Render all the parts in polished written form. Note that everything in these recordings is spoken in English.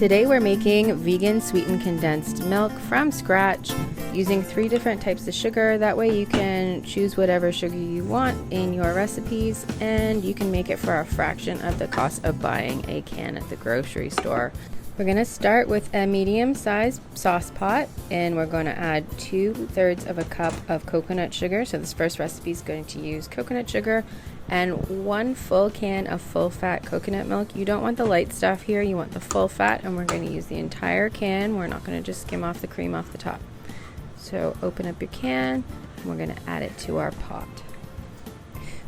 Today we're making vegan sweetened condensed milk from scratch using 3 different types of sugar. That way you can choose whatever sugar you want in your recipes, and you can make it for a fraction of the cost of buying a can at the grocery store. We're going to start with a medium-sized sauce pot, and we're going to add 2/3 of a cup of coconut sugar. So this first recipe is going to use coconut sugar and 1 full can of full-fat coconut milk. You don't want the light stuff here, you want the full fat, and we're going to use the entire can. We're not going to just skim off the cream off the top. So open up your can, and we're going to add it to our pot.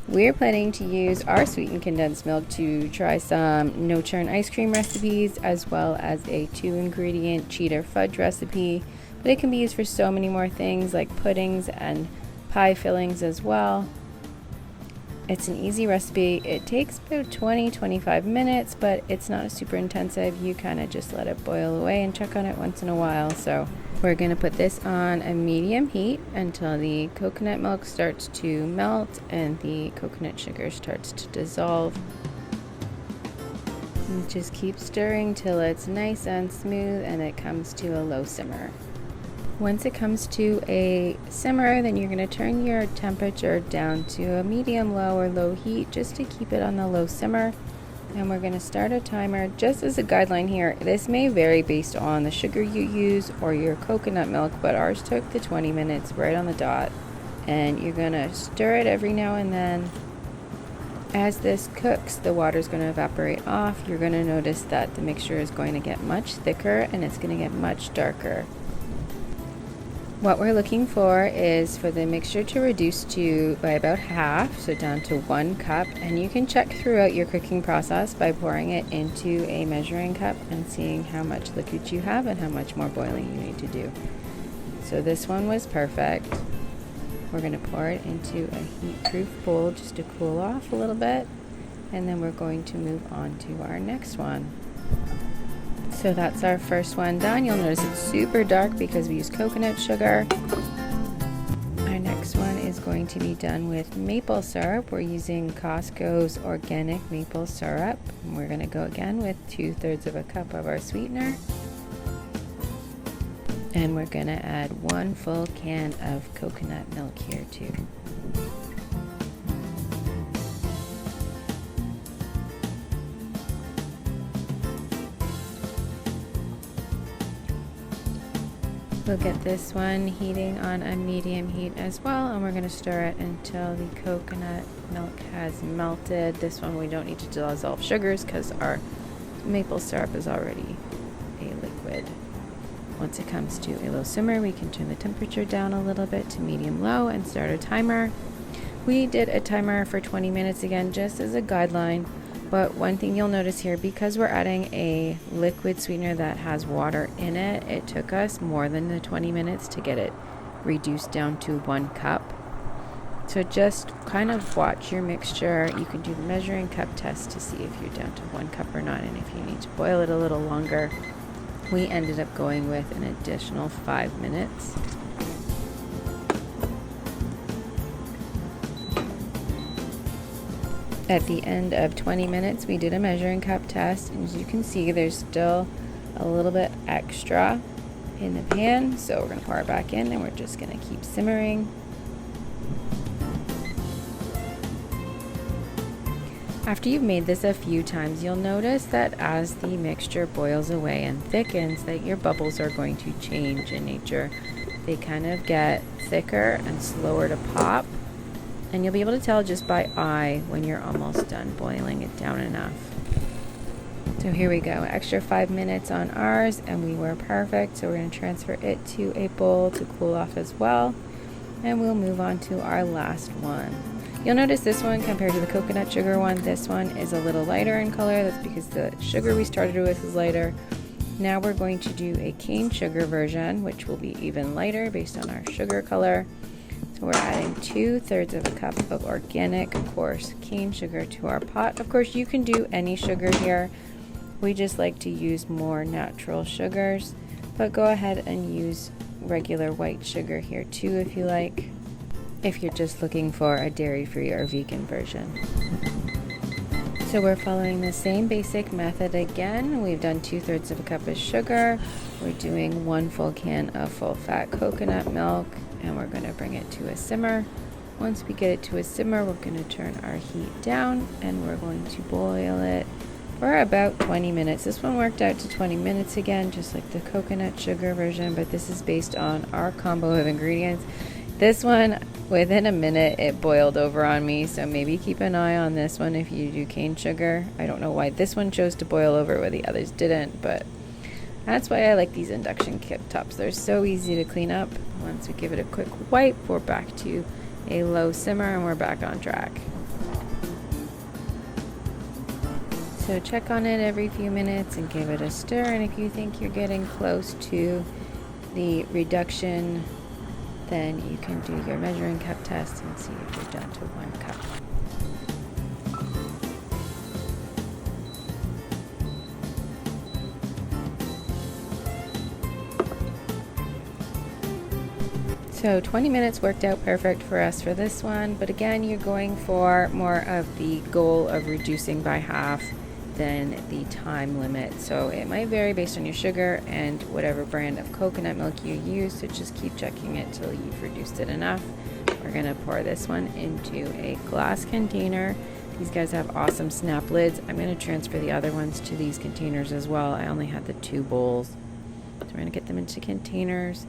We're planning to use our sweetened condensed milk to try some no churn ice cream recipes, as well as a 2-ingredient cheddar fudge recipe, but it can be used for so many more things like puddings and pie fillings as well. It's an easy recipe. It takes about 20-25 minutes, but it's not super intensive. You kind of just let it boil away and check on it once in a while. So we're going to put this on a medium heat until the coconut milk starts to melt and the coconut sugar starts to dissolve. And just keep stirring till it's nice and smooth and it comes to a low simmer. Once it comes to a simmer, then you're going to turn your temperature down to a medium low or low heat just to keep it on the low simmer. And we're going to start a timer. Just as a guideline here, this may vary based on the sugar you use or your coconut milk, but ours took the 20 minutes right on the dot. And you're going to stir it every now and then. As this cooks, the water is going to evaporate off. You're going to notice that the mixture is going to get much thicker and it's going to get much darker. What we're looking for is for the mixture to reduce by about half, so down to 1 cup, and you can check throughout your cooking process by pouring it into a measuring cup and seeing how much liquid you have and how much more boiling you need to do. So this one was perfect. We're going to pour it into a heat-proof bowl just to cool off a little bit, and then we're going to move on to our next one. So that's our first one done. You'll notice it's super dark because we use coconut sugar. Our next one is going to be done with maple syrup. We're using Costco's organic maple syrup. And we're going to go again with 2/3 of a cup of our sweetener. And we're going to add 1 full can of coconut milk here too. We'll get this one heating on a medium heat as well, and we're going to stir it until the coconut milk has melted. This one we don't need to dissolve sugars because our maple syrup is already a liquid. Once it comes to a low simmer, we can turn the temperature down a little bit to medium-low and start a timer. We did a timer for 20 minutes again, just as a guideline. But one thing you'll notice here, because we're adding a liquid sweetener that has water in it, it took us more than the 20 minutes to get it reduced down to 1 cup. So just kind of watch your mixture. You can do the measuring cup test to see if you're down to 1 cup or not, and if you need to boil it a little longer. We ended up going with an additional 5 minutes. At the end of 20 minutes, we did a measuring cup test, and as you can see, there's still a little bit extra in the pan, so we're going to pour it back in, and we're just going to keep simmering. After you've made this a few times, you'll notice that as the mixture boils away and thickens, that your bubbles are going to change in nature. They kind of get thicker and slower to pop. And you'll be able to tell just by eye when you're almost done boiling it down enough. So here we go, extra 5 minutes on ours, and we were perfect. So we're going to transfer it to a bowl to cool off as well. And we'll move on to our last one. You'll notice this one compared to the coconut sugar one, this one is a little lighter in color. That's because the sugar we started with is lighter. Now we're going to do a cane sugar version, which will be even lighter based on our sugar color. So we're adding 2/3 of a cup of organic coarse cane sugar to our pot. Of course, you can do any sugar here. We just like to use more natural sugars, but go ahead and use regular white sugar here too if you like, if you're just looking for a dairy-free or vegan version. So we're following the same basic method again. We've done 2/3 of a cup of sugar. We're doing 1 full can of full fat coconut milk, and we're going to bring it to a simmer. Once we get it to a simmer, we're going to turn our heat down and we're going to boil it for about 20 minutes. This one worked out to 20 minutes again, just like the coconut sugar version, but this is based on our combo of ingredients. This one, within a minute, it boiled over on me, so maybe keep an eye on this one if you do cane sugar. I don't know why this one chose to boil over where the others didn't, but that's why I like these induction cooktops. They're so easy to clean up. Once we give it a quick wipe, we're back to a low simmer and we're back on track. So check on it every few minutes and give it a stir, and if you think you're getting close to the reduction, then you can do your measuring cup test and see if you're down to 1 cup. So 20 minutes worked out perfect for us for this one, but again, you're going for more of the goal of reducing by half than the time limit. So it might vary based on your sugar and whatever brand of coconut milk you use, so just keep checking it till you've reduced it enough. We're gonna pour this one into a glass container. These guys have awesome snap lids. I'm gonna transfer the other ones to these containers as well. I only had the 2 bowls. So we're gonna get them into containers,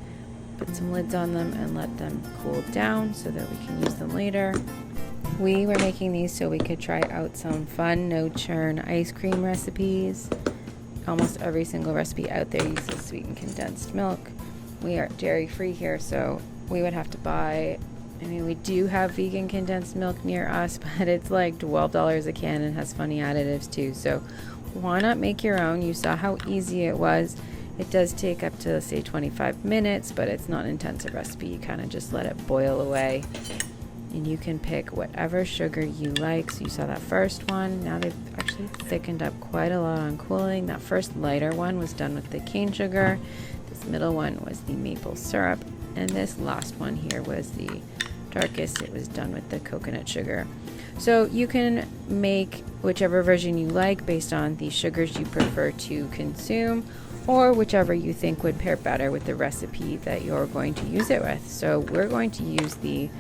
put some lids on them and let them cool down so that we can use them later. We were making these so we could try out some fun no churn ice cream recipes. Almost every single recipe out there uses sweetened condensed milk. We are dairy free here, so we would have to buy, we do have vegan condensed milk near us, but it's like $12 a can and has funny additives too. So why not make your own? You saw how easy it was. It does take up to, say, 25 minutes, but it's not an intensive recipe. You kind of just let it boil away. And you can pick whatever sugar you like. So you saw that first one. Now they've actually thickened up quite a lot on cooling. That first lighter one was done with the cane sugar. This middle one was the maple syrup. And this last one here was the darkest. It was done with the coconut sugar. So you can make whichever version you like based on the sugars you prefer to consume, or whichever you think would pair better with the recipe that you're going to use it with. So we're going to use the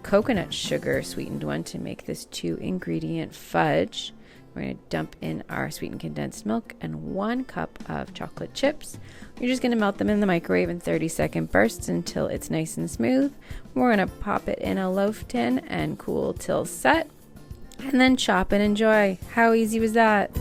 coconut sugar sweetened one to make this 2-ingredient fudge. We're going to dump in our sweetened condensed milk and 1 cup of chocolate chips. You're just going to melt them in the microwave in 30-second bursts until it's nice and smooth. We're going to pop it in a loaf tin and cool till set, and then chop and enjoy. How easy was that?